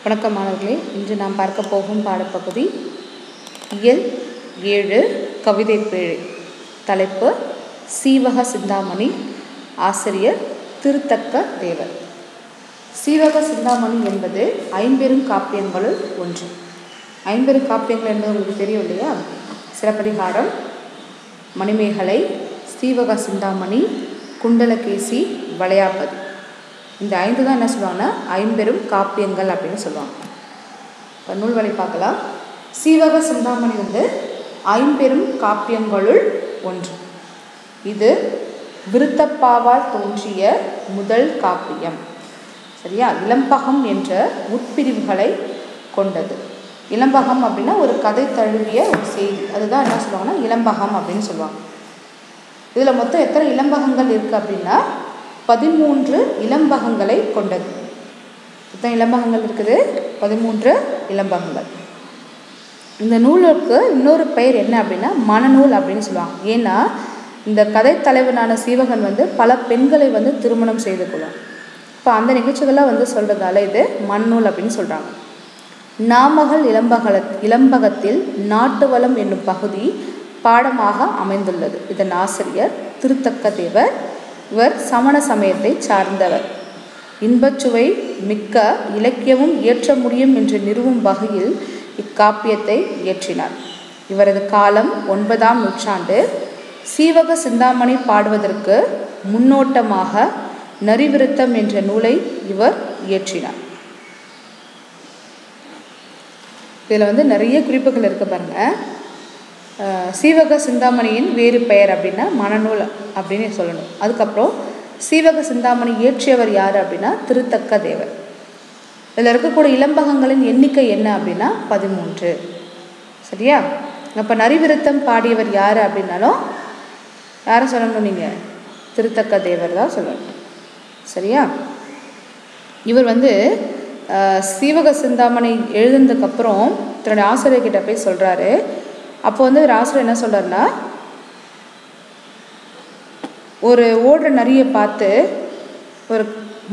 வணக்கம் மாணவர்களே, இன்று நாம் பார்க்க போகும் பாடப்பகுதி இயல் 7 கவிதை பேழை. தலைப்பு சீவக சிந்தாமணி. ஆசிரியர் திருத்தக்க தேவர். சீவக சிந்தாமணி என்பது ஐம்பெரும் காப்பியங்களுள் ஒன்று. ஐம்பெரும் காப்பியங்கள் என்பது உங்களுக்கு தெரியும் இல்லையா? சிலப்பதிகாரம், மணிமேகலை, சீவக சிந்தாமணி, குண்டலகேசி, வளையாபதி. இந்த 5 தான் என்ன சொல்லுவாங்கன்னா ஐம்பெரும் காப்பியங்கள் அப்படின்னு சொல்லுவாங்க. இப்போ நூல்வழி பார்க்கலாம். சீவக சிந்தாமணி ஐம்பெரும் காப்பியங்களுள் ஒன்று. இது விருத்தப்பாவால் தோன்றிய முதல் காப்பியம். சரியா? இளம்பகம் என்ற உட்பிரிவுகளை கொண்டது. இளம்பகம் அப்படின்னா ஒரு கதை தழுவிய ஒரு செய்தி, அதுதான் என்ன சொல்லுவாங்கன்னா இளம்பகம் அப்படின்னு சொல்லுவாங்க. இதில் மொத்தம் எத்தனை இளம்பகங்கள் இருக்குது அப்படின்னா 13 இளம்பகங்களை கொண்டது. எத்தனை இளம்பகங்கள் இருக்குது? 13 இளம்பகங்கள். இந்த நூலுக்கு இன்னொரு பெயர் என்ன அப்படின்னா மணநூல் அப்படின்னு சொல்லுவாங்க. ஏன்னா இந்த கதை தலைவனான சீவகன் பல பெண்களை திருமணம் செய்து கொள்ளும். இப்போ அந்த நிகழ்ச்சிகள்லாம் சொல்கிறதால இது மணநூல் அப்படின்னு சொல்கிறாங்க. நாமகள் இளம்பகத்தில் நாட்டு வளம் என்னும் பகுதி பாடமாக அமைந்துள்ளது. இதன் ஆசிரியர் திருத்தக்க தேவர். இவர் சமண சமயத்தை சார்ந்தவர். இன்பச்சுவை மிக்க இலக்கியமும் இயற்ற முடியும் என்று நிறுவும் வகையில் இக்காப்பியத்தை இயற்றினார். இவரது காலம் 9ஆம் நூற்றாண்டு. சீவக சிந்தாமணி பாடுவதற்கு முன்னோட்டமாக நரிவிருத்தம் என்ற நூலை இவர் இயற்றினார். இதில் நிறைய குறிப்புகள் இருக்கு பாருங்க. சீவக சிந்தாமணியின் வேறு பெயர் அப்படின்னா மணநூல் அப்படின்னு சொல்லணும். அதுக்கப்புறம் சீவக சிந்தாமணி இயற்றியவர் யார் அப்படின்னா திருத்தக்க தேவர். இதில் இருக்கக்கூடிய இளம்பகங்களின் எண்ணிக்கை என்ன அப்படின்னா 13. சரியா? அப்போ நரிவிருத்தம் பாடியவர் யார் அப்படின்னாலும் யாரை சொல்லணும்? நீங்கள் திருத்தக்க தேவர் தான் சொல்லணும். சரியா? இவர் சீவக சிந்தாமணி எழுதுனதுக்கப்புறம் தன்னுடைய ஆசிரியர்கிட்ட போய் சொல்கிறாரு. அப்போ ஒரு ஆசிரியர் என்ன சொல்கிறாருன்னா, ஒரு ஓடுற நரியை பார்த்து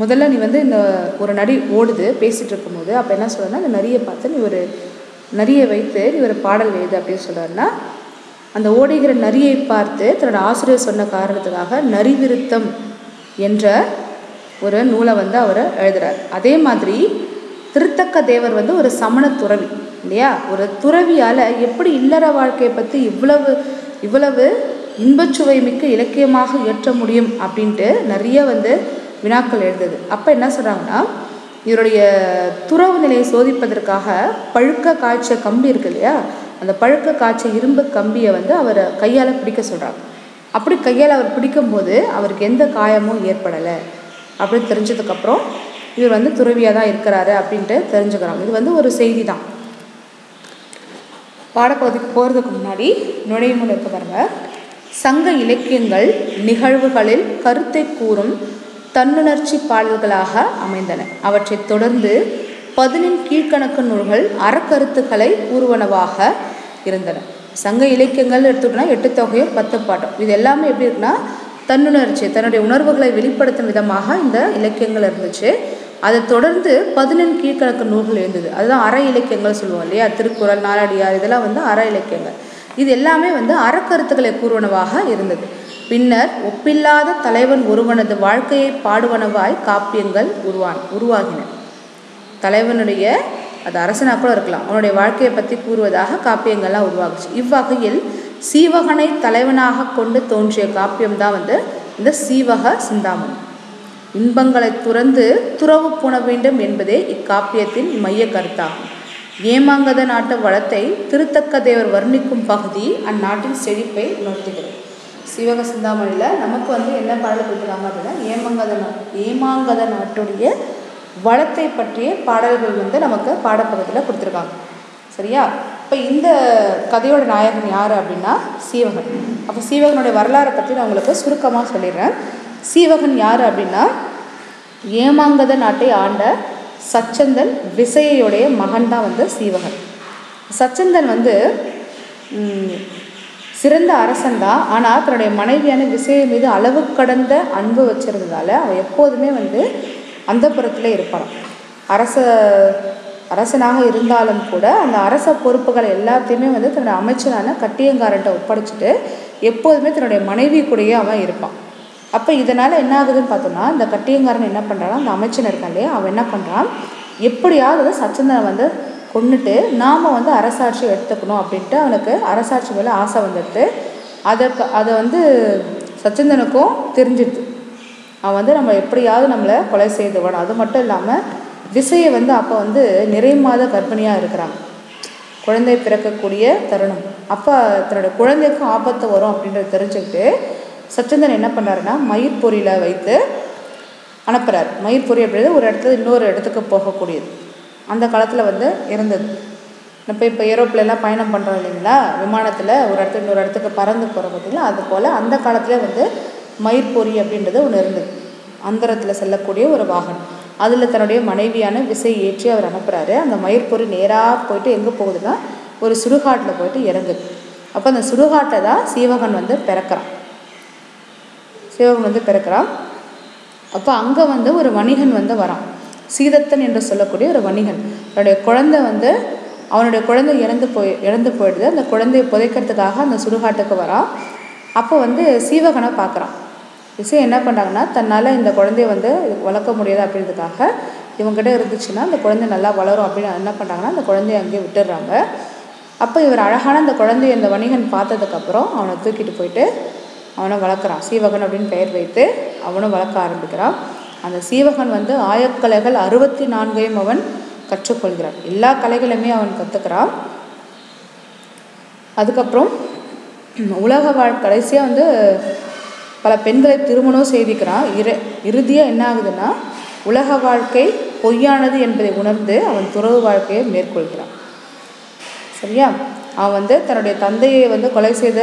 முதல்ல நீ இந்த ஒரு நரி ஓடுது பேசிகிட்டு இருக்கும்போது அப்போ என்ன சொல்கிறேன்னா, அந்த நரியை பார்த்து நீ ஒரு நரியை வைத்து நீ ஒரு பாடல் எழுது அப்படின்னு சொல்கிறாருன்னா, அந்த ஓடுகிற நரியை பார்த்து தன்னோட ஆசிரியர் சொன்ன காரணத்துக்காக நரிவிருத்தம் என்ற ஒரு நூலை அவர் எழுதுகிறார். அதே மாதிரி திருத்தக்க தேவர் ஒரு சமண துறவி இல்லையா? ஒரு துறவியால் எப்படி இல்லற வாழ்க்கையை பற்றி இவ்வளவு இன்பச்சுவை மிக்க இலக்கியமாக இயற்ற முடியும் அப்படின்ட்டு நிறைய வினாக்கள் எழுதுது. அப்போ என்ன சொல்கிறாங்கன்னா, இவருடைய துறவு நிலையை சோதிப்பதற்காக பழுக்க காய்ச்ச கம்பி இருக்கு இல்லையா? அந்த பழுக்க காய்ச்ச இரும்பு கம்பியை அவர் கையால் பிடிக்க சொல்கிறாங்க. அப்படி கையால் அவர் பிடிக்கும்போது அவருக்கு எந்த காயமும் ஏற்படலை அப்படின்னு தெரிஞ்சதுக்கப்புறம் இவர் துறவியாக தான் இருக்கிறாரு அப்படின்ட்டு தெரிஞ்சுக்கிறாங்க. இது ஒரு செய்தி தான். பாடப்பகுதிக்கு போகிறதுக்கு முன்னாடி நுழைமுறை இருக்க பாருங்க. சங்க இலக்கியங்கள் நிகழ்வுகளில் கருத்தை கூறும் தன்னுணர்ச்சி பாடல்களாக அமைந்தன. அவற்றை தொடர்ந்து 10 கீழ்கணக்கு நூல்கள் அறக்கருத்துக்களை கூறுவனவாக இருந்தன. சங்க இலக்கியங்கள் எடுத்துக்கிட்டோம்னா 8 தொகையும் 10 பாட்டும். இது எல்லாமே எப்படி இருக்குன்னா தன்னுணர்ச்சி, தன்னுடைய உணர்வுகளை வெளிப்படுத்தும் விதமாக இந்த இலக்கியங்கள் இருந்துச்சு. அதை தொடர்ந்து 10 கீழ்கணக்கு நூல்கள் இருந்தது. அதுதான் அற இலக்கியங்கள் சொல்லுவோம் இல்லையா? திருக்குறள், நாலடியார், இதெல்லாம் அற இலக்கியங்கள். இது எல்லாமே அறக்கருத்துக்களை கூறுவனவாக இருந்தது. பின்னர் ஒப்பில்லாத தலைவன் ஒருவனது வாழ்க்கையை பாடுவனவாய் காப்பியங்கள் உருவாகின. தலைவனுடைய, அது அரசனாக கூட இருக்கலாம், அவனுடைய வாழ்க்கையை பற்றி கூறுவதாக காப்பியங்கள்லாம் உருவாகுச்சு. இவ்வகையில் சீவகனை தலைவனாக கொண்டு தோன்றிய காப்பியம்தான் இந்த சீவக சிந்தாமணி. இன்பங்களை துறந்து துறவு பூண வேண்டும் என்பதே இக்காப்பியத்தின் மைய கருத்தாகும். ஏமாங்கத நாட்டு வளத்தை திருத்தக்க தேவர் வர்ணிக்கும் பகுதி அந்நாட்டின் செழிப்பை உணர்த்துகிறது. சீவக சிந்தாமணியில் நமக்கு என்ன பாடல் கொடுக்குறாங்க அப்படின்னா, ஏமாங்கத நாட்டுடைய வளத்தை பற்றிய பாடல்கள் நமக்கு பாடப்பகுதியில் கொடுத்துருக்காங்க. சரியா? இப்போ இந்த கதையோட நாயகன் யார் அப்படின்னா சீவகன். அப்போ சீவகனுடைய வரலாறை பற்றி நான் உங்களுக்கு சுருக்கமாக சொல்லிடுறேன். சீவகன் யார் அப்படின்னா, ஏமாங்கத நாட்டை ஆண்ட சச்சந்தன் விசையுடைய மகன் தான் சீவகன். சச்சந்தன் சிறந்த அரசன் தான். ஆனால் தன்னுடைய மனைவியான விசையை மீது அளவு கடந்த அன்பு வச்சிருந்ததால் அவன் எப்போதுமே அந்தப்புறத்தில் இருப்பான். அரச அரசனாக இருந்தாலும் கூட அந்த அரச பொறுப்புகளை எல்லாத்தையுமே வந்து தன்னோட அமைச்சரான கட்டியங்காரன்ட்ட ஒப்படைச்சிட்டு எப்போதுமே தன்னுடைய மனைவி கூடயே அவன் இருப்பான். அப்போ இதனால் என்ன ஆகுதுன்னு பார்த்தோம்னா, இந்த கட்டியங்காரன் என்ன பண்ணுறான், அந்த அமைச்சன் இருக்கான் இல்லையா, அவன் என்ன பண்ணுறான், எப்படியாவது சச்சந்தனை வந்து கொண்டுட்டு நாம் வந்து அரசாட்சி எடுத்துக்கணும் அப்படின்ட்டு அவனுக்கு அரசாட்சி மேலே ஆசை வந்துடுது. அதை வந்து சச்சந்தனுக்கும் தெரிஞ்சிடுது. அவன் வந்து நம்ம எப்படியாவது நம்மளை கொலை செய்துவான். அது மட்டும் இல்லாமல் விசையை வந்து அப்போ வந்து நிறை மாத கர்ப்பிணியாக இருக்கிறாங்க, குழந்தை பிறக்கக்கூடிய தருணம். அப்போ தன்னுடைய குழந்தைக்கும் ஆபத்து வரும் அப்படின்றத தெரிஞ்சுக்கிட்டு சச்சந்தன் என்ன பண்ணுறாருன்னா மயிர்பொறியில் வைத்து அனுப்புகிறார். மயிர்பொறி அப்படின்றது ஒரு இடத்துல இன்னொரு இடத்துக்கு போகக்கூடியது. அந்த காலத்தில் வந்து இருந்தது. இப்போ ஏரோப்ளேன்லாம் பயணம் பண்ணுறோம் இல்லைங்களா, விமானத்தில் ஒரு இடத்துல இன்னொரு இடத்துக்கு பறந்து போகிற பார்த்திங்களா, அது போல் அந்த காலத்தில் வந்து மயிர்பொறி அப்படின்றது ஒன்று இருந்தது. அந்தரத்தில் செல்லக்கூடிய ஒரு வாகனம். அதில் தன்னுடைய மனைவியான விசை ஏற்றி அவர் அனுப்புகிறாரு. அந்த மயிர்பொறி நேராக போயிட்டு எங்கே போகுதுன்னா ஒரு சுடுகாட்டில் போயிட்டு இறங்குது. அப்போ அந்த சுடுகாட்டை தான் சீவகன் வந்து பிறக்கிறான். அப்போ அங்கே வந்து ஒரு வணிகன் வந்து வரான், சீதத்தன் என்று சொல்லக்கூடிய ஒரு வணிகன். அவனுடைய குழந்தை வந்து அவனுடைய குழந்தை இறந்து போயிடுது. அந்த குழந்தையை புதைக்கிறதுக்காக அந்த சுடுகாட்டுக்கு வரான். அப்போ வந்து சீவகனை பார்க்குறான். விசை என்ன பண்ணுறாங்கன்னா, தன்னால் இந்த குழந்தைய வந்து வளர்க்க முடியாது அப்படின்றதுக்காக இவங்ககிட்ட இருந்துச்சுன்னா அந்த குழந்தை நல்லா வளரும் அப்படின்னு என்ன பண்ணுறாங்கன்னா அந்த குழந்தைய அங்கேயே விட்டுடுறாங்க. அப்போ இவர் அழகான அந்த குழந்தைய இந்த வணிகன் பார்த்ததுக்கப்புறம் அவனை தூக்கிட்டு போயிட்டு அவனை வளர்க்குறான். சீவகன் அப்படின்னு பெயர் வைத்து அவனும் வளர்க்க ஆரம்பிக்கிறான். அந்த சீவகன் வந்து ஆயக்கலைகள் 64 அவன் கற்றுக்கொள்கிறான். எல்லா கலைகளுமே அவன் கற்றுக்கிறான். அதுக்கப்புறம் உலக கடைசியாக வந்து பல பெண்களை திருமணம் செய்திக்கிறான். இறுதியாக என்ன ஆகுதுன்னா, உலக வாழ்க்கை பொய்யானது என்பதை உணர்ந்து அவன் துறவு வாழ்க்கையை மேற்கொள்கிறான். சரியா? அவன் வந்து தன்னுடைய தந்தையை வந்து கொலை செய்த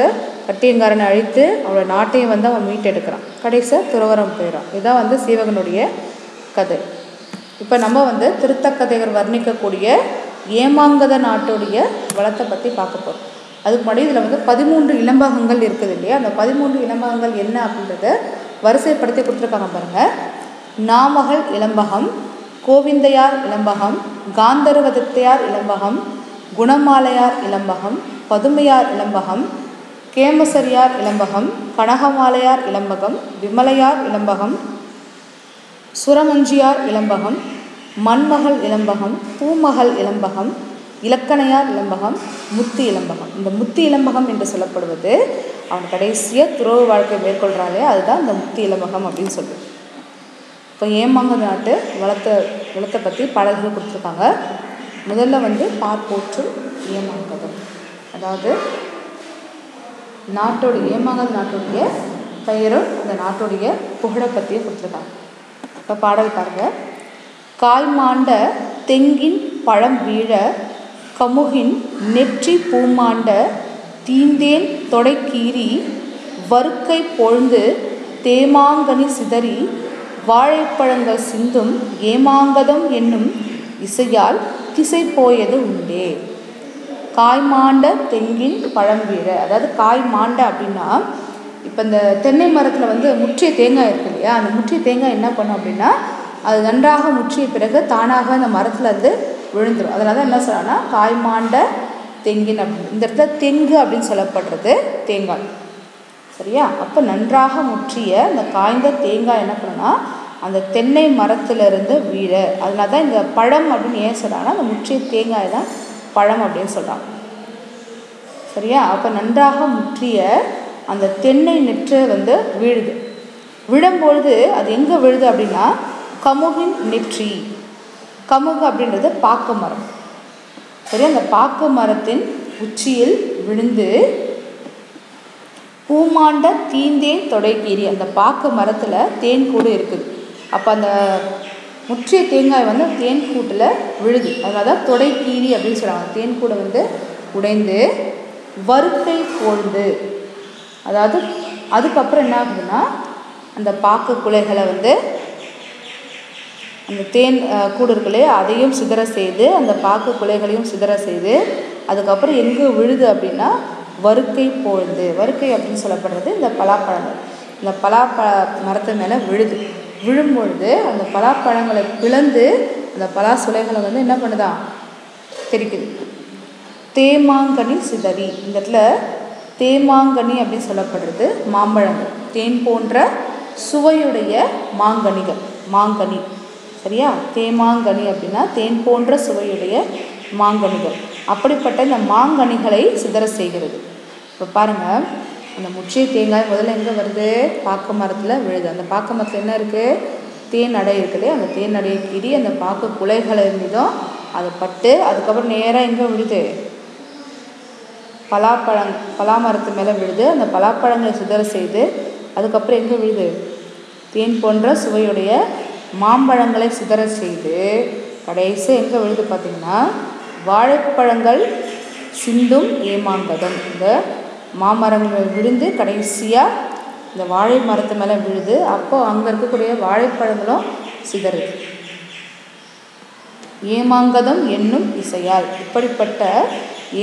கட்டியங்காரனை அழித்து அவனோட நாட்டையும் வந்து அவன் மீட்டெடுக்கிறான். கடைசியாக துறவரம் போயிடான். இதுதான் வந்து சீவகனுடைய கதை. இப்போ நம்ம வந்து திருத்தக்கதைகள் வர்ணிக்கக்கூடிய ஏமாங்கத நாட்டுடைய வளத்தை பற்றி பார்க்க போகிறோம். அதுக்கு முன்னாடி இதில் வந்து 13 இளம்பகங்கள் இருக்குது இல்லையா, அந்த 13 இளம்பகங்கள் என்ன அப்படின்றத வரிசைப்படுத்தி கொடுத்துருக்காங்க பாருங்கள். நாமகள் இளம்பகம், கோவிந்தையார் இளம்பகம், காந்தர்வதத்தையார் இளம்பகம், குணமாலையார் இளம்பகம், பதுமையார் இளம்பகம், கேமசரியார் இளம்பகம், கனகமாலையார் இளம்பகம், விமலையார் இளம்பகம், சுரமஞ்சியார் இளம்பகம், மண்மகள் இளம்பகம், பூமகள் இளம்பகம், இலக்கணையார் இளம்பகம், முத்தி இளம்பகம். இந்த முத்தி இளம்பகம் என்று சொல்லப்படுவது அவன் கடைசியாக துறவு வாழ்க்கை மேற்கொள்கிறாலே அதுதான் இந்த முத்தி இளம்பகம் அப்படின்னு சொல்லுது. இப்போ ஏமாங்கத நாட்டு வளத்தை பற்றி பாடல்கள் கொடுத்துருக்காங்க. முதல்ல வந்து பார்ப்போற்றும் ஏமாங்கதம், அதாவது ஏமாங்கத நாட்டுடைய பெயரும் இந்த நாட்டுடைய புகழை பற்றியும் கொடுத்துருக்காங்க. இப்போ பாடல் பாருங்கள். காய்மாண்ட தெங்கின் பழம் வீழ, கமுகின் நெற்றி பூமாண்ட தீந்தேன் தொடைக்கீறி, வறுக்கை பொழுந்து தேமாங்கனி சிதறி, வாழைப்பழங்கள் சிந்தும் ஏமாங்கதம் என்னும் இசையால் திசை போயது உண்டே. காய்மாண்ட தெங்கின் பழம் வீழ, அதாவது காய் மாண்ட அப்படின்னா, இப்போ இந்த தென்னை மரத்தில் வந்து முற்றிய தேங்காய் இருக்கு இல்லையா, அந்த முற்றிய தேங்காய் என்ன பண்ணும் அப்படின்னா, அது நன்றாக முற்றிய பிறகு தானாக அந்த மரத்தில் வந்து விழுந்துடும். அதனால தான் என்ன சொல்கிறாங்கன்னா காய்மாண்ட தெங்கின் அப்படின்னு. இந்த இடத்துல தெங்கு அப்படின்னு சொல்லப்படுறது தேங்காய். சரியா? அப்போ நன்றாக முற்றிய அந்த காய்ந்த தேங்காய் என்ன பண்ணுன்னா அந்த தென்னை மரத்திலிருந்து வீழ. அதனால தான் இந்த பழம் அப்படின்னு ஏன் சொல்கிறாங்கன்னா அந்த முற்றிய தேங்காய் தான் பழம் அப்படின்னு சொல்கிறாங்க. சரியா? அப்போ நன்றாக முற்றிய அந்த தென்னை நெற்று வந்து விழுது. விழும்பொழுது அது எங்கே விழுது அப்படின்னா கமுகின் நெற்றி. கமுகு அப்படின்றது பாக்கு மரம். சரி, அந்த பாக்கு மரத்தின் உச்சியில் விழுந்து பூமாண்ட தீந்தேன் தொடைக்கீரி, அந்த பாக்கு மரத்தில் தேன் கூடு இருக்குது. அப்போ அந்த முற்றிய தேங்காய் வந்து தேன் கூட்டில் விழுது. அதனால தான் தொடைக்கீரி அப்படின்னு சொல்கிறாங்க. தேன் கூடை வந்து உடைந்து வறுக்கை போழ்ந்து, அதாவது அதுக்கப்புறம் என்ன ஆகுதுன்னா அந்த பாக்கு குலைகளை வந்து அந்த தேன் கூடு இருக்குல்லே அதையும் சிதற செய்து, அந்த பாக்கு குலைகளையும் சிதற செய்து, அதுக்கப்புறம் எங்கே விழுது அப்படின்னா வறுக்கை போழுது. வறுக்கை அப்படின்னு சொல்லப்படுறது இந்த பலாப்பழங்கள். இந்த பலாப்பழ மரத்து மேலே விழுது. விழும்பொழுது அந்த பலாப்பழங்களை பிளந்து அந்த பலா சுளைகளை வந்து என்ன பண்ணுதான் தெரிக்குது. தேமாங்கனி சிதறி, இந்த இடத்துல தேமாங்கனி அப்படின்னு சொல்லப்படுறது மாம்பழங்கள், தேன் போன்ற சுவையுடைய மாங்கனிகள், மாங்கனி. சரியா? தேமாங்கனி அப்படின்னா தேன் போன்ற சுவையுடைய மாங்கனிகள். அப்படிப்பட்ட இந்த மாங்கனிகளை சிதற செய்கிறது. இப்போ பாருங்கள், அந்த முற்றிய தேங்காய் முதல்ல எங்கே வருது? பாக்கு மரத்தில் விழுது. அந்த பாக்கு மரத்தில் என்ன இருக்குது? தேன் அடை இருக்குது. அந்த தேன் அடையை கீறி அந்த பாக்கு குலைகள் இருந்ததும் அதை பட்டு அதுக்கப்புறம் நேராக எங்கே விழுது? பலாமரத்து மேலே விழுது. அந்த பலாப்பழங்களை சிதற செய்து அதுக்கப்புறம் எங்கே விழுது? தேன் போன்ற சுவையுடைய மாம்பழங்களை சிதற செய்து கடைசி எங்கே விழுது பார்த்திங்கன்னா வாழைப்பழங்கள் சிந்தும் ஏமாங்கதம். இந்த மாமரங்கள் விழுந்து கடைசியாக இந்த வாழை மரத்து மேலே விழுது. அப்போ அங்கே இருக்கக்கூடிய வாழைப்பழங்களும் சிதறுது. ஏமாங்கதம் என்னும் இசையால், இப்படிப்பட்ட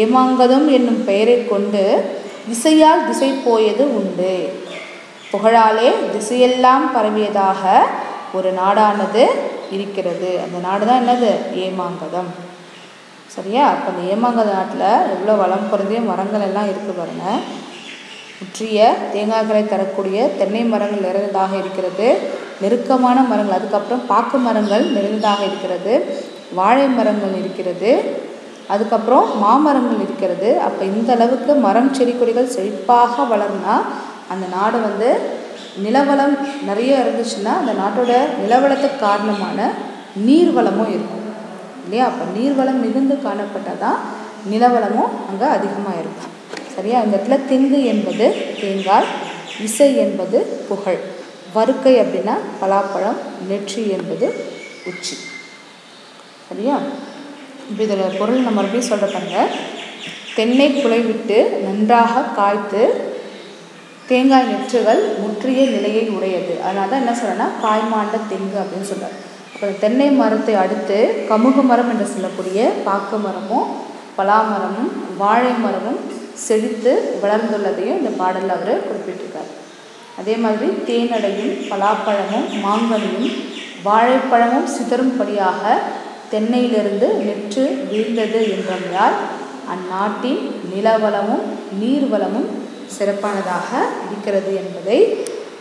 ஏமாங்கதம் என்னும் பெயரை கொண்டு இசையால் திசை போயது உண்டு. புகழாலே திசையெல்லாம் பரவியதாக ஒரு நாடானது இருக்கிறது. அந்த நாடு தான் என்னது? ஏமாங்கதம். சரியா? அப்போ அந்த ஏமாங்கத நாட்டில் எவ்வளோ வளம் பொருந்திய மரங்கள் எல்லாம் இருக்குது பாருங்க. முற்றிய தேங்காய்களை தரக்கூடிய தென்னை மரங்கள் நிறைந்ததாக இருக்கிறது, நெருக்கமான மரங்கள், அதுக்கப்புறம் பாக்கு மரங்கள் நிறைந்ததாக இருக்கிறது, வாழை மரங்கள் இருக்கிறது, அதுக்கப்புறம் மாமரங்கள் இருக்கிறது. அப்போ இந்த அளவுக்கு மரம் செடி கொடிகள் செழிப்பாக வளர்னா அந்த நாடு வந்து நிலவளம் நிறைய இருந்துச்சுன்னா அந்த நாட்டோட நிலவளத்துக்கு காரணமான நீர்வளமும் இருக்கும் இல்லையா? அப்போ நீர்வளம் மிகுந்து காணப்பட்டால் தான் நிலவளமும் அங்கே அதிகமாக இருக்கும். சரியா? இந்த இடத்துல திங்கு என்பது தேங்காய், இசை என்பது புகழ், வருக்கை அப்படின்னா பலாப்பழம், நெற்றி என்பது உச்சி. சரியா? இப்போ இதில் பொருள் நம்ம மறுபடியும் சொல்கிறப்பாங்க. தென்னை குலை விட்டு நன்றாக காய்த்து தேங்காய் நெற்றுகள் முற்றிய நிலையை உடையது. அதனால தான் என்ன சொல்கிறேன்னா காய்மாண்ட தெங்கு அப்படின்னு சொல்கிறார். அப்போ தென்னை மரத்தை அடுத்து கமுகு மரம் என்று சொல்லக்கூடிய பாக்கு மரமும் பலாமரமும் வாழை மரமும் செழித்து வளர்ந்துள்ளதையும் இந்த பாடலில் அவர் குறிப்பிட்டிருக்கார். அதே மாதிரி தேனடையும் பலாப்பழமும் மாங்கனியும் வாழைப்பழமும் சிதறும்படியாக தென்னையிலிருந்து நெற்று வீழ்ந்தது என்றால் அந்நாட்டின் நிலவளமும் நீர்வளமும் சிறப்பானதாக இருக்கிறது என்பதை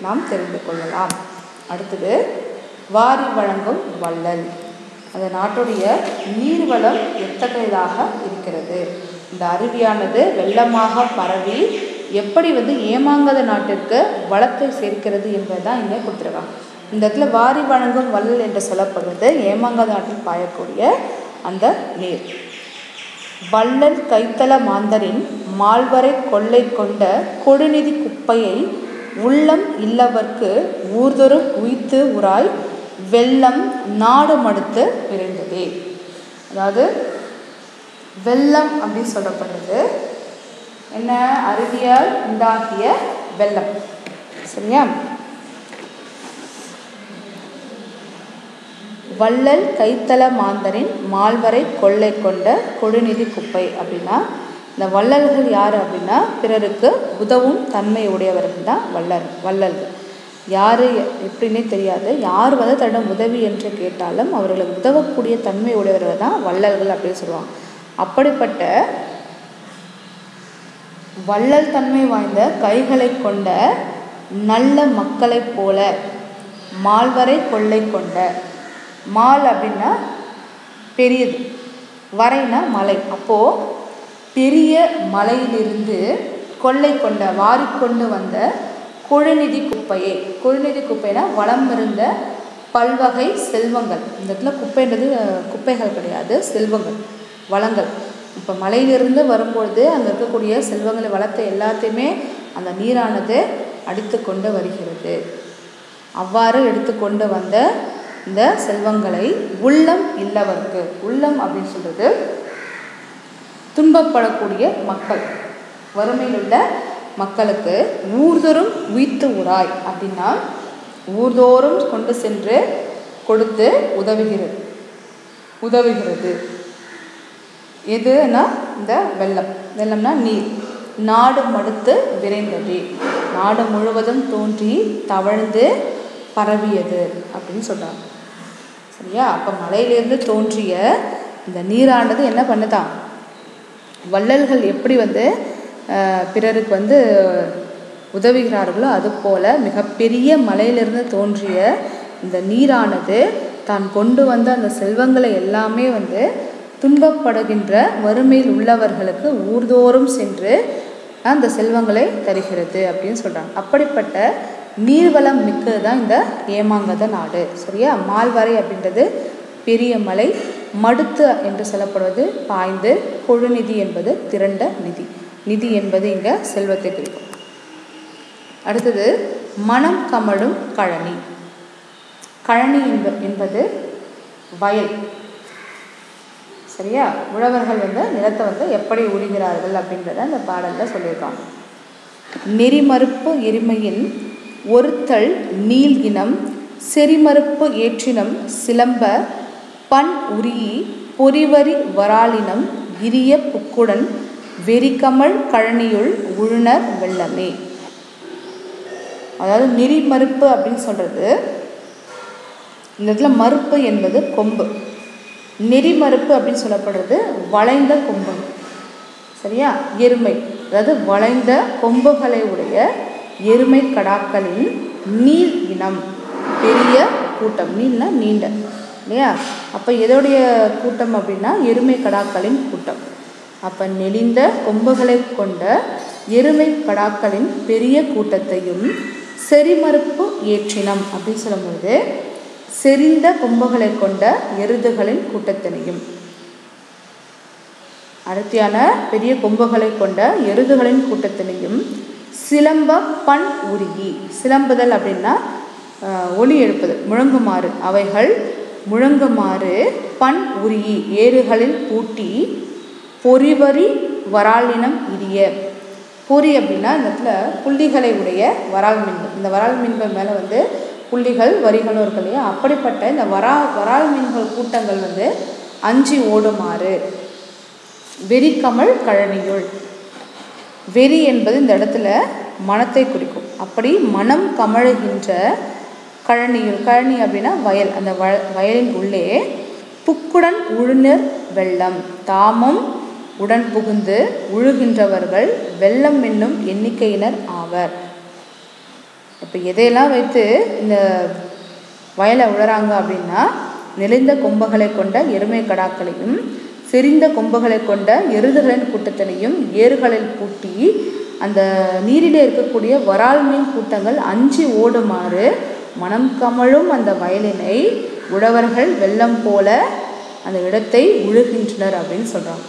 நாம் தெரிந்து கொள்ளலாம். அடுத்தது வாரி வழங்கும் வள்ளல். அந்த நாட்டுடைய நீர்வளம் எத்தகையதாக இருக்கிறது, இந்த அருவியானது வெள்ளமாக பரவி எப்படி வந்து ஏமாங்கத நாட்டிற்கு வளத்தை சேர்க்கிறது என்பதுதான் இங்கே கொடுத்துருக்காங்க. இந்த இடத்துல வாரி வழங்கும் வள்ளல் என்று சொல்லப்படுவது ஏமாங்கத நாட்டில் பாயக்கூடிய அந்த நீர். வள்ளல் கைத்தல மாந்தரின் மால்வரை கொள்ளை கொண்ட கொடுநிதி குப்பையை உள்ளம் இல்லவர்க்கு ஊர்தொரும் உய்த்து உராய் வெள்ளம் நாடு மடுத்து விரைந்ததே. அதாவது வெள்ளம் அப்படின்னு சொல்லப்படுறது என்ன? அருவியால் உண்டாகிய வெள்ளம். சரியா? வள்ளல் கைத்தல மாந்தரின் மால்வரை கொள்ளை கொண்ட கொடுநிதி குப்பை அப்படின்னா இந்த வள்ளல்கள் யார் அப்படின்னா பிறருக்கு உதவும் தன்மை உடையவர்கள் தான் வள்ளல்கள். யார் எப்படின்னே தெரியாது, யார் வந்து தன்னிடம் உதவி என்று கேட்டாலும் அவர்களுக்கு உதவக்கூடிய தன்மை உடையவர்கள் தான் வள்ளல்கள் அப்படின்னு சொல்லுவாங்க. அப்படிப்பட்ட வள்ளல் தன்மை வாய்ந்த கைகளை கொண்ட நல்ல மக்களைப் போல மால்வரை கொள்ளை கொண்ட, மால் அப்படின்னா பெரியது, வரைனா மலை, அப்போது பெரிய மலையிலிருந்து கொள்ளை கொண்ட வாரிக்கொண்டு வந்த கொடுநிதி குப்பையை, கொடுநிதி குப்பைனா வளம் இருந்த பல்வகை செல்வங்கள். இந்த இடத்துல குப்பைன்றது குப்பைகள் கிடையாது, செல்வங்கள், வளங்கள். இப்போ மலையிலிருந்து வரும்பொழுது அங்கே இருக்கக்கூடிய செல்வங்களை வளத்தை எல்லாத்தையுமே அந்த நீரானது அடித்து கொண்டு வருகிறது. அவ்வாறு எடுத்துக்கொண்டு வந்த இந்த செல்வங்களை உள்ளம் இல்லவர்க்கு, உள்ளம் அப்படின்னு சொல்கிறது துன்பப்படக்கூடிய மக்கள், வறுமையில் உள்ள மக்களுக்கு ஊர்தோறும் உய்த்து உராய் அப்படின்னா ஊர்தோறும் கொண்டு சென்று கொடுத்து உதவுகிறது. எதுனா இந்த வெள்ளம், வெள்ளம்னா நீர். நாடு மடுத்து விரைந்தது, நாடு முழுவதும் தோன்றி தவழ்ந்து பரவியது அப்படின்னு சொல்கிறாங்க. சரியா? அப்போ மலையிலிருந்து தோன்றிய இந்த நீரானது என்ன பண்ணுதான், வள்ளல்கள் எப்படி பிறருக்கு உதவுகிறார்களோ அதுபோல் மிகப்பெரிய மலையிலிருந்து தோன்றிய இந்த நீரானது தான் கொண்டு வந்த அந்த செல்வங்களை எல்லாமே துன்பப்படுகின்ற வறுமையில் உள்ளவர்களுக்கு ஊர்தோறும் சென்று அந்த செல்வங்களை தருகிறது அப்படின்னு சொல்கிறாங்க. அப்படிப்பட்ட நீர்வளம் மிக்கது தான் இந்த ஏமாங்கத நாடு. சரியா? மால்வரை அப்படின்றது பெரிய மலை, மடுத்து என்று சொல்லப்படுவது பாய்ந்து, கொழுநிதி என்பது திரண்ட நிதி. நிதி என்பது இங்கே செல்வத்தை குறிக்கும். அடுத்தது மனம் கமழும் கழனி. கழனி என்பது வயல். சரியா? உழவர்கள் நிலத்தை எப்படி உழுகிறார்கள் அப்படின்றத அந்த பாடலில் சொல்லியிருக்காங்க. நெறிமறுப்பு எருமையின் ஒருத்தல் நீள் இனம் செறிமறுப்பு ஏற்றினம் சிலம்ப பண் உரியி பொறிவரி வராளினம் இரிய புக்குடன் வெறிக்கமழ் கழனியுள் உழுனர் வெள்ளமே. அதாவது நெறிமறுப்பு அப்படின்னு சொல்கிறது, இந்த இடத்துல மறுப்பு என்பது கொம்பு, நெறிமறுப்பு அப்படின்னு சொல்லப்படுறது வளைந்த கொம்பு. சரியா? எருமை, அதாவது வளைந்த கொம்புகளை உடைய எருமை கடாக்களின் நீள் இனம், பெரிய கூட்டம். நீள்னா நீண்ட, இல்லையா? அப்போ எதோடைய கூட்டம் அப்படின்னா எருமை கடாக்களின் கூட்டம். அப்போ நெளிந்த கொம்புகளை கொண்ட எருமை கடாக்களின் பெரிய கூட்டத்தையும் செறிமறுப்பு ஏற்றினம் அப்படின்னு சொல்லும்போது செறிந்த கொம்புகளை கொண்ட எருதுகளின் கூட்டத்தினையும், அடர்த்தியான பெரிய கொம்புகளை கொண்ட எருதுகளின் கூட்டத்தினையும் சிலம்ப பண் உருகி, சிலம்புதல் அப்படின்னா ஒலி எழுப்புதல், முழங்குமாறு, அவைகள் முழங்குமாறு பண் உருகி ஏறுகளில் பூட்டி பொறிவரி வராளினம் இரிய. பொறி அப்படின்னா இந்த இடத்துல புள்ளிகளை உடைய வரால் மீன்கள். இந்த வரால் மீன்கள் மேலே புள்ளிகள் வரிகளும் இருக்கு இல்லையா? அப்படிப்பட்ட இந்த வரால் மீன்கள் கூட்டங்கள் அஞ்சி ஓடுமாறு வெறிக்கமழ் கழனியுள். வெறி என்பது இந்த இடத்துல மனத்தை குறிக்கும். அப்படி மனம் கமழுகின்ற கழனியுள், கழனி அப்படின்னா வயல், அந்த வயலின் உள்ளே புக்குடன் உழுநர் வெள்ளம், தாமும் உடன் புகுந்து உழுகின்றவர்கள் வெள்ளம் என்னும் எண்ணிக்கையினர் ஆவர். இப்போ எதையெல்லாம் வைத்து இந்த வயலை உழறாங்க அப்படின்னா நெளிந்த கொம்புகளை கொண்ட எருமை கடாக்களையும் செறிந்த கொம்புகளை கொண்ட எருதுகளின் கூட்டத்தினையும் ஏறுகளில் பூட்டி அந்த நீரிலே இருக்கக்கூடிய வரால் மீன் கூட்டங்கள் அஞ்சி ஓடுமாறு மனம் கமழும் அந்த வயலினை உழவர்கள் வெள்ளம் போல அந்த இடத்தை உழுகின்றனர் அப்படின்னு சொல்கிறாங்க.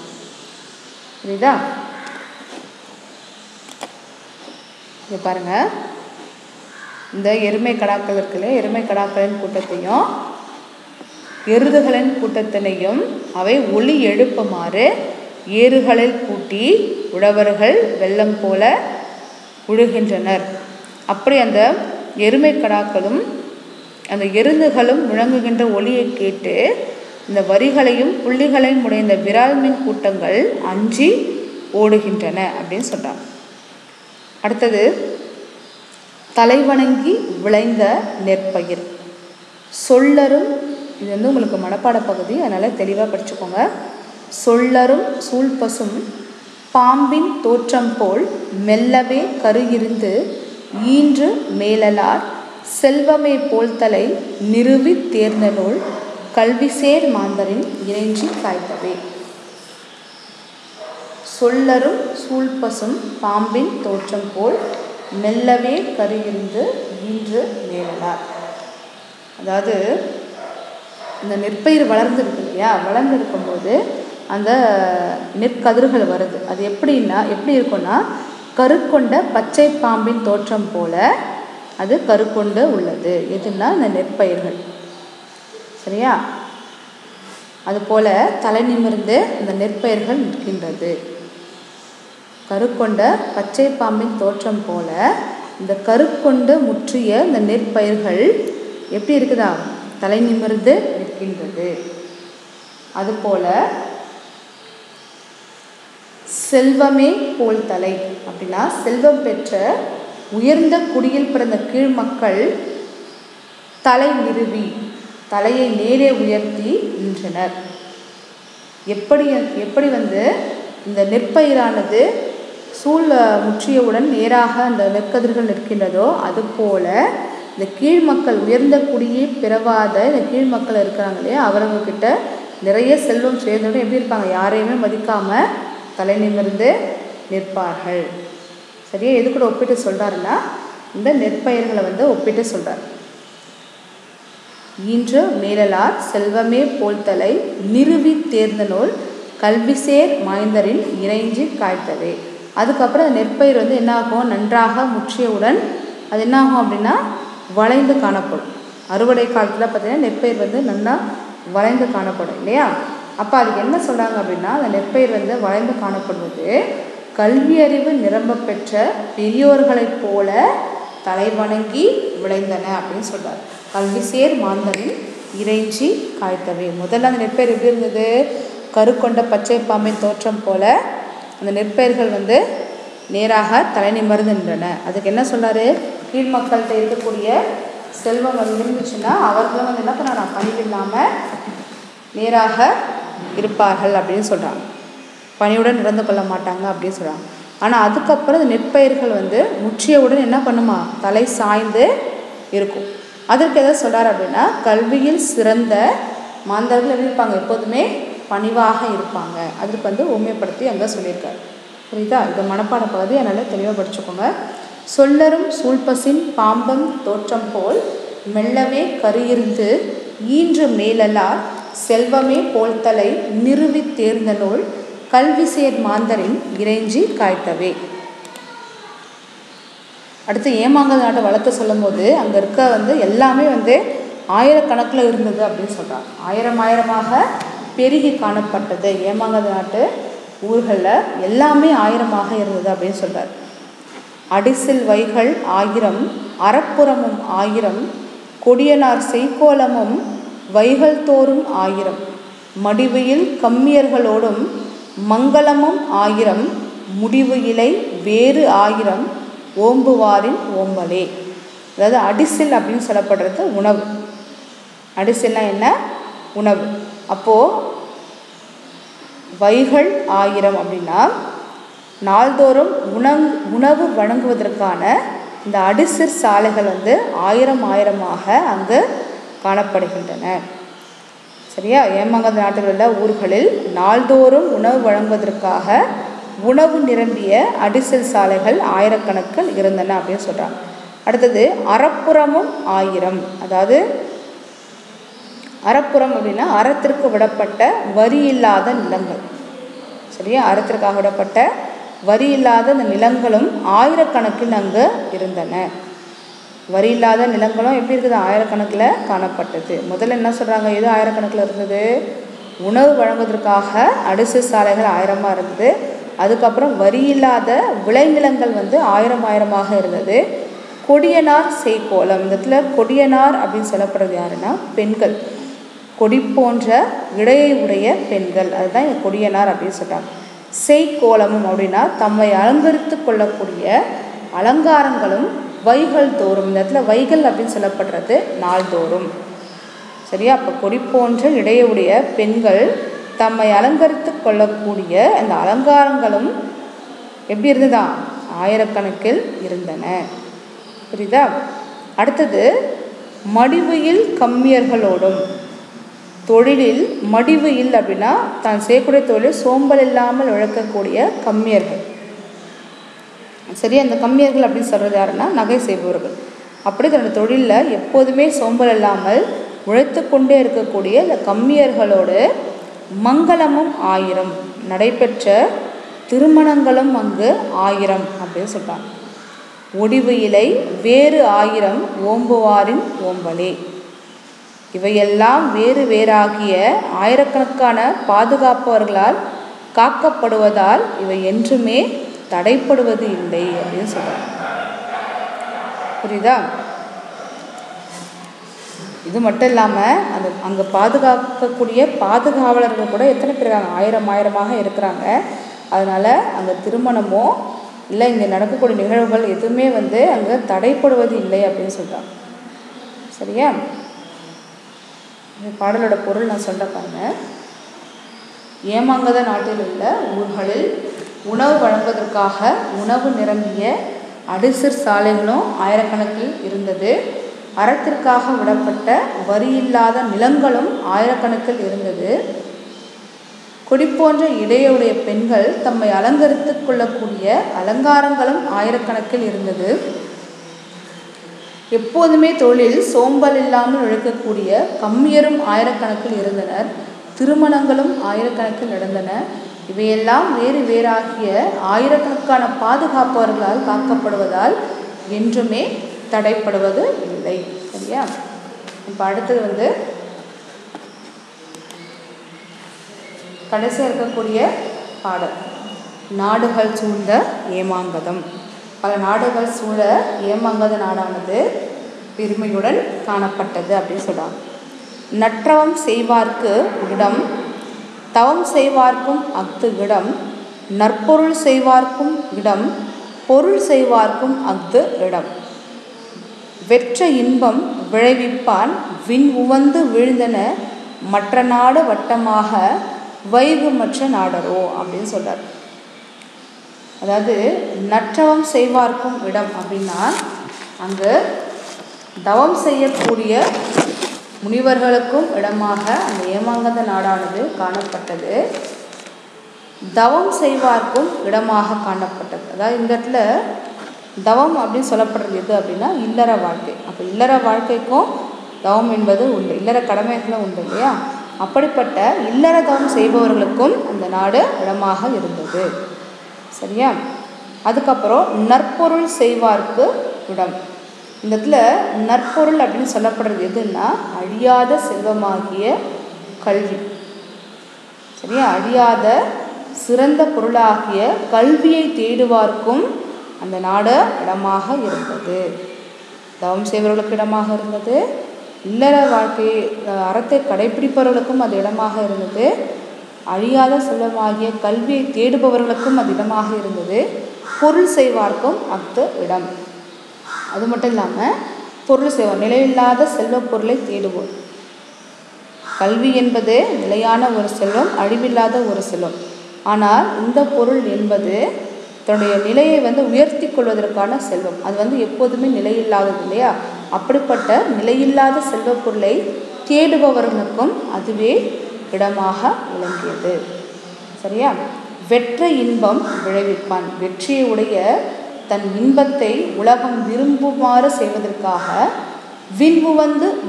புரியுதா? இங்கே பாருங்கள், இந்த எருமை கடாக்கள் இருக்குல்ல, எருமை கடாக்களின் கூட்டத்தையும் எருதுகளின் கூட்டத்தினையும் அவை ஒலி எழுப்புமாறு ஏறுகளில் பூட்டி உழவர்கள் வெள்ளம் போல உழுகின்றனர். அப்படி அந்த எருமை கடாக்களும் அந்த எருதுகளும் முழங்குகின்ற ஒலியை கேட்டு இந்த வரிகளையும் புள்ளிகளையும் உடைய இந்த விரால் மீன் கூட்டங்கள் அஞ்சி ஓடுகின்றன அப்படின்னு சொல்கிறாங்க. அடுத்தது தலைவணங்கி விளைந்த நெற்பயிர். சொல்லரும், இது உங்களுக்கு மனப்பாட பகுதி, அதனால் தெளிவாக படிச்சுக்கோங்க. சொல்லரும் சூழ்பசும் பாம்பின் தோற்றம் போல் மெல்லவே கருயிருந்து ஈன்று மேலலார் செல்வமே போல்தலை நிறுவி தேர்ந்த நூல் கல்விசேர் மாந்தரின் இறைஞ்சி காய்த்தவே. சொல்லரும் சூழ்பசும் பாம்பின் தோற்றம் போல் மெல்லவே கருயிருந்து ஈன்று மேலலார். அதாவது இந்த நெற்பயிர் வளர்ந்துருக்கு இல்லையா? வளர்ந்து இருக்கும்போது அந்த நெற்கதிர்கள் வருது. அது எப்படி இருக்குன்னா கருக்கொண்ட பச்சை பாம்பின் தோற்றம் போல அது கருக்கொண்டு உள்ளது. எதுன்னா இந்த நெற்பயிர்கள். சரியா? அதுபோல தலை நிமிர்ந்து இந்த நெற்பயிர்கள் நிற்கின்றது. கருக்கொண்ட பச்சை பாம்பின் தோற்றம் போல இந்த கருக்கொண்டு முற்றிய இந்த நெற்பயிர்கள் எப்படி இருக்குதா? தலை நிமிர்ந்து நிற்கின்றது. அதுபோல செல்வமே போல் தலை அப்படின்னா செல்வம் பெற்ற உயர்ந்த குடியில் பிறந்த கீழ் மக்கள் தலை நிறுவி தலையை நேரே உயர்த்தி நின்றனர். எப்படி எப்படி வந்து இந்த நெற்பயிரானது சூழ் முற்றியவுடன் நேராக அந்த நெற்கதிர்கள் நிற்கின்றதோ அதுபோல் இந்த கீழ் மக்கள் உயர்ந்த குடியே பிறவாத இந்த கீழ் மக்கள் இருக்கிறாங்க இல்லையா, அவங்கக்கிட்ட நிறைய செல்வம் சேர்ந்தோட எப்படி இருப்பாங்க, யாரையுமே மதிக்காமல் தலை நிமிர்ந்து நிற்பார்கள். சரியா, எது கூட ஒப்பிட்டு சொல்கிறாருன்னா இந்த நெற்பயிர்களை வந்து ஒப்பிட்டு சொல்கிறார். ஈன்று மேலலார் செல்வமே போல்தலை நிறுவி தேர்ந்த நூல் கல்விசேர் மாய்ந்தரின் இறைஞ்சி காய்த்தவே. அதுக்கப்புறம் அந்த நெற்பயிர் வந்து என்னாகும், நன்றாக முற்றியவுடன் அது என்னாகும் அப்படின்னா வளைந்து காணப்படும். அறுவடை காலத்தில் பார்த்திங்கன்னா நெற்பயிர் வந்து நல்லா வளைந்து காணப்படும் இல்லையா. அப்போ அதுக்கு என்ன சொல்கிறாங்க அப்படின்னா, அந்த நெற்பயிர் வந்து வளைந்து காணப்படுவது கல்வி அறிவு நிரம்ப பெற்ற பெரியோர்களைப் போல தலை வணங்கி விளைந்தன அப்படின்னு சொல்கிறார். கல்வி சேர் மாந்தரின் இறைஞ்சி காய்த்தவை. முதல்ல அந்த நெற்பயிர் எப்படி இருந்தது, கருக்கொண்ட பச்சை பாம்பின் தோற்றம் போல அந்த நெற்பயிர்கள் வந்து நேராக தலை நிமிர்ந்து நின்றன. அதுக்கு என்ன சொல்கிறாரு, கீழ் மக்கள்கிட்ட இருக்கக்கூடிய செல்வம் வந்து இருந்துச்சுன்னா அவர்களும் வந்து என்ன பண்ண பணிவில்லாமல் நேராக இருப்பார்கள் அப்படின்னு சொல்கிறாங்க. பணியுடன் நடந்து கொள்ள மாட்டாங்க அப்படின்னு சொல்கிறாங்க. ஆனால் அதுக்கப்புறம் இந்த நெற்பயிர்கள் வந்து முற்றியவுடன் என்ன பண்ணுமா, தலை சாய்ந்து இருக்கும். அதற்கு எதாவது சொல்கிறார் அப்படின்னா, கல்வியில் சிறந்த மாந்தர்கள் எப்படி இருப்பாங்க, எப்போதுமே பணிவாக இருப்பாங்க. அதற்கு வந்து உண்மைப்படுத்தி அங்கே சொல்லியிருக்காரு. புரியுதா, இந்த மனப்பாட பகுதி அதனால் தெளிவாக படிச்சுக்கோங்க. சொல்லரும் சூழ்பசின் பாம்பம் தோற்றம் போல் மெல்லவே கருயிருந்து ஈன்று மேலலார் செல்வமே போல்தலை நிறுவி தேர்ந்த நூல் கல்வி சேர் மாந்தரின் இறைஞ்சி காய்த்தவே. அடுத்து ஏமாங்கல் நாட்டை வளர்த்து சொல்லும் போது அங்கே இருக்க வந்து எல்லாமே வந்து ஆயிரக்கணக்கில் இருந்தது அப்படின்னு சொல்கிறாங்க. ஆயிரமாக பெருகி காணப்பட்டது. ஏமாங்கல் நாட்டு ஊர்களில் எல்லாமே ஆயிரமாக இருந்தது அப்படின்னு சொல்கிறார். அடிசில் வைகள் 1000 அறப்புறமும் 1000 கொடியனார் செய்கோலமும் வைகள் தோறும் 1000 மடிவையில் கம்மியர்களோடும் மங்களமும் 1000 முடிவு இலை வேறு 1000 ஓம்புவாரின் ஓம்பலே. அதாவது அடிசில் அப்படின்னு சொல்லப்படுறது உணவு. அடிசில்னா என்ன, உணவு. அப்போது வைகள் 1000 அப்படின்னா நாள்தோறும் உணவு வழங்குவதற்கான இந்த அடிசிற் சாலைகள் வந்து 1000 அங்கு காணப்படுகின்றன. சரியா, ஏமாங்கல் நாட்டுகளில் ஊர்களில் நாள்தோறும் உணவு வழங்குவதற்காக உணவு நிரம்பிய அடிசில் சாலைகள் ஆயிரக்கணக்கில் இருந்தன அப்படின்னு சொல்கிறாங்க. அடுத்தது அறப்புறமும் 1000. அதாவது அறப்புறம் அப்படின்னா அறத்திற்கு விடப்பட்ட வரி இல்லாத நிலங்கள். சரியா, அறத்திற்காக விடப்பட்ட வரி இல்லாத அந்த நிலங்களும் ஆயிரக்கணக்கில் அங்கு இருந்தன. வரி இல்லாத நிலங்களும் எப்படி இருக்குது, ஆயிரக்கணக்கில் காணப்பட்டது. முதல்ல என்ன சொல்கிறாங்க, எது ஆயிரக்கணக்கில் இருந்தது, உணவு வழங்குவதற்காக அடிசு சாலைகள் 1000 இருந்தது. அதுக்கப்புறம் வரி இல்லாத விளைநிலங்கள் வந்து 1000 இருந்தது. கொடியனார் செய்கோலம். இந்த இடத்துல கொடியனார் அப்படின்னு சொல்லப்படுறது யாருன்னா பெண்கள். கொடி போன்ற இடையை உடைய பெண்கள், அதுதான் இங்கே கொடியனார் அப்படின்னு சொல்கிறாங்க. செய்கோலமும் அப்படின்னா தம்மை அலங்கரித்து கொள்ளக்கூடிய அலங்காரங்களும் வைகள் தோறும். இந்த இடத்துல வைகள் அப்படின்னு சொல்லப்படுறது நாள்தோறும். சரியா, அப்போ கொடி போன்ற இடையுடைய பெண்கள் தம்மை அலங்கரித்து கொள்ளக்கூடிய அந்த அலங்காரங்களும் எப்படி இருந்ததா, ஆயிரக்கணக்கில் இருந்தன. புரியுதா. அடுத்தது மடிவையில் கம்மியர்களோடும். தொழிலில் மடிவையில் அப்படின்னா தான் செய்யக்கூடிய தொழில் சோம்பல் இல்லாமல் உழைக்கக்கூடிய கம்மியர்கள். சரி, அந்த கம்மியர்கள் அப்படின்னு சொல்கிறது யாருன்னா நகை செய்பவர்கள். அப்படி தன்னோட தொழிலில் எப்போதுமே சோம்பல் இல்லாமல் உழைத்து கொண்டே இருக்கக்கூடிய இந்த கம்மியர்களோடு மங்களமும் 1000 நடைபெற்ற திருமணங்களும் அங்கு 1000 அப்படின்னு சொல்கிறாங்க. ஒடிவு இலை வேறு 1000 ஓம்புவாரின் ஓம்பலே. இவையெல்லாம் வேறு வேறாகிய ஆயிரக்கணக்கான பாதுகாப்பவர்களால் காக்கப்படுவதால் இவை என்றுமே தடைப்படுவது இல்லை அப்படின்னு சொல்கிறாங்க. புரியுதா. இது மட்டும் இல்லாமல் அந்த அங்கே பாதுகாக்கக்கூடிய பாதுகாவலர்கள் கூட எத்தனை பேர் இருக்காங்க, 1000 இருக்கிறாங்க. அதனால் அந்த திருமணமோ இல்லை இங்கே நடக்கக்கூடிய நிகழ்வுகள் எதுவுமே வந்து அங்கே தடைப்படுவது இல்லை அப்படின்னு சொல்கிறாங்க. சரியா, இந்த பாடலோட பொருள் நான் சொல்ல பாருங்க. ஏமாங்கத நாட்டில் உள்ள ஊர்களில் உணவு வழங்குவதற்காக உணவு நிரம்பிய அடிசிற் சாலைகளும் ஆயிரக்கணக்கில் இருந்தது. அறத்திற்காக விடப்பட்ட வரியில்லாத நிலங்களும் ஆயிரக்கணக்கில் இருந்தது. கொடி போன்ற இடையுடைய பெண்கள் தம்மை அலங்கரித்து கொள்ளக்கூடிய அலங்காரங்களும் ஆயிரக்கணக்கில் இருந்தது. எப்போதுமே தொழில் சோம்பல் இல்லாமல் உழைக்கக்கூடிய கம்மியரும் ஆயிரக்கணக்கில் இருந்தனர். திருமணங்களும் ஆயிரக்கணக்கில் நடந்தன. இவையெல்லாம் வேறு வேறாகிய ஆயிரக்கணக்கான பாதுகாப்பவர்களால் காக்கப்படுவதால் என்றுமே தடைப்படுவது இல்லை. சரியா? இப்போ அடுத்தது கடைசியாக இருக்கக்கூடிய பாடல் நாடுகள் சூழ்ந்த ஏமாங்கதம். பல நாடுகள் சூழ ஏமாங்கத நாடானது பெருமையுடன் காணப்பட்டது அப்படின்னு சொல்கிறாங்க. நற்றவம் செய்வார்க்கு இடம், தவம் செய்வார்க்கும் அஃது இடம், நற்பொருள் செய்வார்க்கும் இடம், பொருள் செய்வார்க்கும் அஃது இடம். வெற்ற இன்பம் விளைவிப்பான் விண் உவந்து வீழ்ந்தன மற்ற நாடு வட்டமாக வைகு மற்ற நாடரோ அப்படின்னு சொல்கிறார். அதாவது நற்றவம் செய்வார்க்கும் இடம் அப்படின்னா அங்கு தவம் செய்யக்கூடிய முனிவர்களுக்கும் இடமாக அந்த ஏமாங்கத நாடானது காணப்பட்டது. தவம் செய்வார்க்கும் இடமாக காணப்பட்டது. அதாவது இந்த இடத்துல தவம் அப்படின்னு சொல்லப்படுறது எது அப்படின்னா இல்லற வாழ்க்கை. அப்போ இல்லற வாழ்க்கைக்கும் தவம் என்பது உண்டு, இல்லற கடமைகளும் உண்டு இல்லையா? அப்படிப்பட்ட இல்லற தவம் செய்பவர்களுக்கும் அந்த நாடு இடமாக இருந்தது. சரியா? அதுக்கப்புறம் நற்பொருள் செய்வார்க்கு இடம். இந்த இடத்துல நற்பொருள் அப்படின்னு சொல்லப்படுறது எதுன்னா அழியாத செல்வமாகிய கல்வி. சரியா? அழியாத சிறந்த பொருளாகிய கல்வியை தேடுவார்க்கும் அந்த நாடு இடமாக இருந்தது. தவம் செய்பவர்களுக்கு இடமாக இருந்தது, இல்லற வாழ்க்கை அறத்தை கடைபிடிப்பவர்களுக்கும் அது இடமாக இருந்தது, அழியாத செல்வமாகிய கல்வியை தேடுபவர்களுக்கும் அது இடமாக இருந்தது, பொருள் செய்வார்க்கும் அஃது இடம். அது மட்டும் இல்லாமல் பொருள் செய்வோம், நிலையில்லாத செல்வ பொருளை தேடுவோம். கல்வி என்பது நிலையான ஒரு செல்வம், அழிவில்லாத ஒரு செல்வம். ஆனால் இந்த பொருள் என்பது தன்னுடைய நிலையை உயர்த்தி கொள்வதற்கான செல்வம். அது எப்போதுமே நிலையில்லாதது இல்லையா? அப்படிப்பட்ட நிலையில்லாத செல்வ பொருளை தேடுபவர்களுக்கும் அதுவே இடமாக விளங்கியது. சரியா? வெற்ற இன்பம் விளைவிப்பான். வெற்றியை உடைய தன் இன்பத்தை உலகம் விரும்புமாறு செய்வதற்காக விண்பு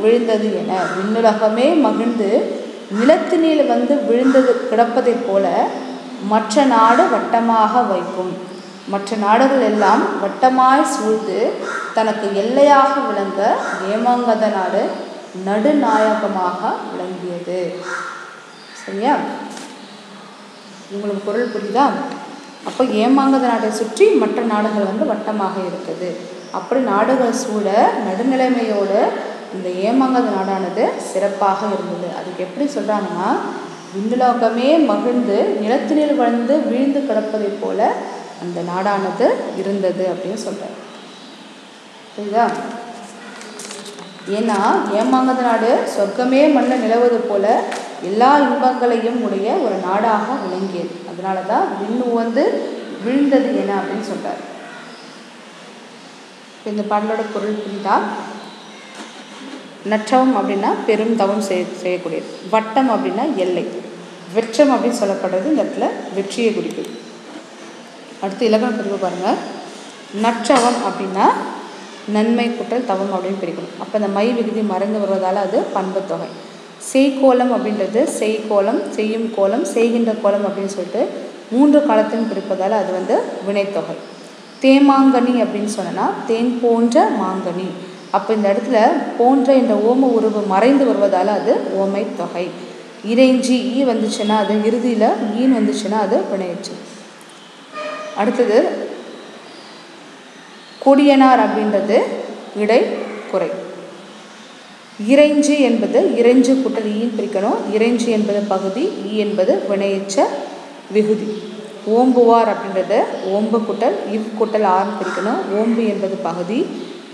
விழுந்தது என விண்ணுலகமே மகிழ்ந்து நிலத்தினில் விழுந்தது கிடப்பதைப் போல மற்ற நாடு வட்டமாக வைக்கும். மற்ற நாடுகள் எல்லாம் வட்டமாய் சூழ்ந்து தனக்கு எல்லையாக விளங்க ஏமாங்கத நாடு நடுநாயகமாக விளங்கியது. சரியா? உங்களுக்கு பொருள் புரியுதா? அப்போ ஏமாங்கத நாட்டை சுற்றி மற்ற நாடுகள் வட்டமாக இருக்குது. அப்படி நாடுகள் சூழ நடுநிலைமையோடு இந்த ஏமாங்கத நாடானது சிறப்பாக இருந்தது. அதுக்கு எப்படி சொல்கிறாங்கன்னா விண்ணுலகமே மகிழ்ந்து நிலத்தினில் வீழ்ந்து கிடப்பதை போல அந்த நாடானது இருந்தது அப்படின்னு சொல்கிறார். புரியுதா? ஏன்னா ஏமாங்கத நாடு சொர்க்கமே மண்ணில் நிலவுவது போல எல்லா இன்பங்களையும் உடைய ஒரு நாடாக விளங்கியது. அதனால தான் விண்ணு விழுந்தது என அப்படின்னு சொல்கிறார். இந்த பாடலோட பொருள் புரியுதா? நற்றவம் அப்படின்னா பெரும் தவம் செய்யக்கூடியது. வட்டம் அப்படின்னா எல்லை. வெற்றம் அப்படின்னு சொல்லப்படுறது இந்த இடத்துல வெற்றியை குறிக்குது. அடுத்து இலக்கண பிரிவு பாருங்கள். நற்றவம் அப்படின்னா நன்மை குற்றல் தவம் அப்படின்னு பிரிக்கணும். அப்போ இந்த மை விகுதி மறைந்து வருவதால் அது பண்பு தொகை. செய்கோலம் அப்படின்றது செய்கோலம், செய்யும் கோலம், செய்கின்ற கோலம் அப்படின்னு சொல்லிட்டு 3 காலத்தையும் பிரிப்பதால் அது வினைத்தொகை. தேமாங்கனி அப்படின்னு சொன்னால் தேன் போன்ற மாங்கனி. அப்போ இந்த இடத்துல போன்ற என்ற ஓம உருவு மறைந்து வருவதால் அது ஓமை தொகை. இறைஞ்சி ஈ வந்துச்சுன்னா அது இறுதியில் ஈன் வந்துச்சுன்னா அது வினையச்சு. அடுத்தது கொடியனார் அப்படின்றது இடை குறை. இறைஞ்சி என்பது இறைஞ்சு குட்டல் ஈன் பிரிக்கணும். இறைஞ்சி என்பது பகுதி, ஈ என்பது வினையச்ச விகுதி. ஓம்புவார் அப்படின்றது ஓம்பு குட்டல் இவ் குட்டல் ஆர்னு பிரிக்கணும். ஓம்பு என்பது பகுதி,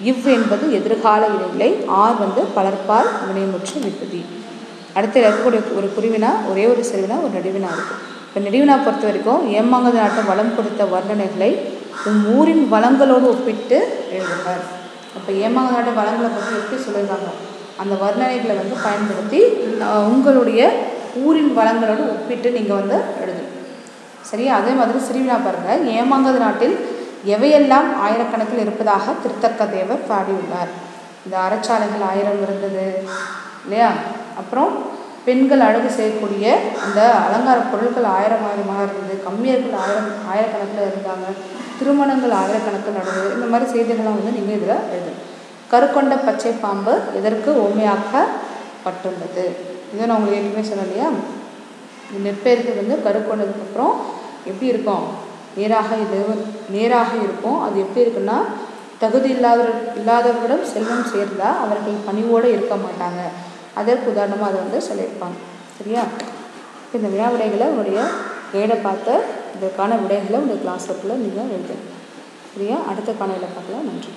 இவ் என்பது எதிர்கால இடைநிலை, ஆர் பலர்பால் வினைமுற்று விகுதி. அடுத்து இருக்கக்கூடிய ஒரு குறிவினா, ஒரே ஒரு சிறுவினா, ஒரு நெடுவினா இருக்குது. இப்போ நெடுவினா பொறுத்த வரைக்கும் ஏமாங்கத நாட்டம் வளம் கொடுத்த வர்ணனைகளை ஊரின் வளங்களோடு ஒப்பிட்டு எழுதுகிறார். அப்போ ஏமாங்கத நாட்டு வளங்களை பற்றி எப்படி சொல்லியிருக்காங்க, அந்த வர்ணனைகளை வந்து பயன்படுத்தி உங்களுடைய ஊரின் வளங்களோடு ஒப்பிட்டு நீங்கள் வந்து எழுதணும். சரியா? அதே மாதிரி சிறுவினா பாருங்கள். ஏமாங்கத நாட்டில் எவையெல்லாம் ஆயிரக்கணக்கில் இருப்பதாக திருத்தக்க தேவர் பாடியுள்ளார். இந்த அறச்சாலைகள் 1000 இருந்தது இல்லையா? அப்புறம் பெண்கள் அழகு செய்யக்கூடிய அந்த அலங்கார பொருட்கள் 1000 இருந்தது. கம்மியர்கள் ஆயிரக்கணக்கில் இருந்தாங்க. திருமணங்கள் ஆயிரக்கணக்கில் நடந்தது. இந்த மாதிரி செய்திகள்லாம் வந்து நீங்கள் இதில் எழுதணும். கருக்கொண்ட பச்சை பாம்பு எதற்கு ஓமையாக்கப்பட்டுள்ளது? இதை நான் உங்களுக்கு ஏற்கனவே சொன்னேன் இல்லையா? நெற்பயிர்கள் வந்து கருக்கொண்டதுக்கப்புறம் எப்படி இருக்கும், நேராக இருக்கும். அது எப்படி இருக்குன்னா, தகுதி இல்லாதவர்களிடம் செல்வம் சேர்ந்தால் அவர்கள் பணிவோடு இருக்க மாட்டாங்க. அதற்கு உதாரணமாக அதை வந்து சொல்லியிருப்பாங்க. சரியா? இந்த வினா விடைகளை உங்களுடைய கைடை பார்த்த இதற்கான விடைகளை உங்களுடைய கிளாஸ் ஒர்க்கில் நீங்கள் எழுதணும். சரியா? அடுத்த காணொளியில் பார்க்கலாம். நன்றி.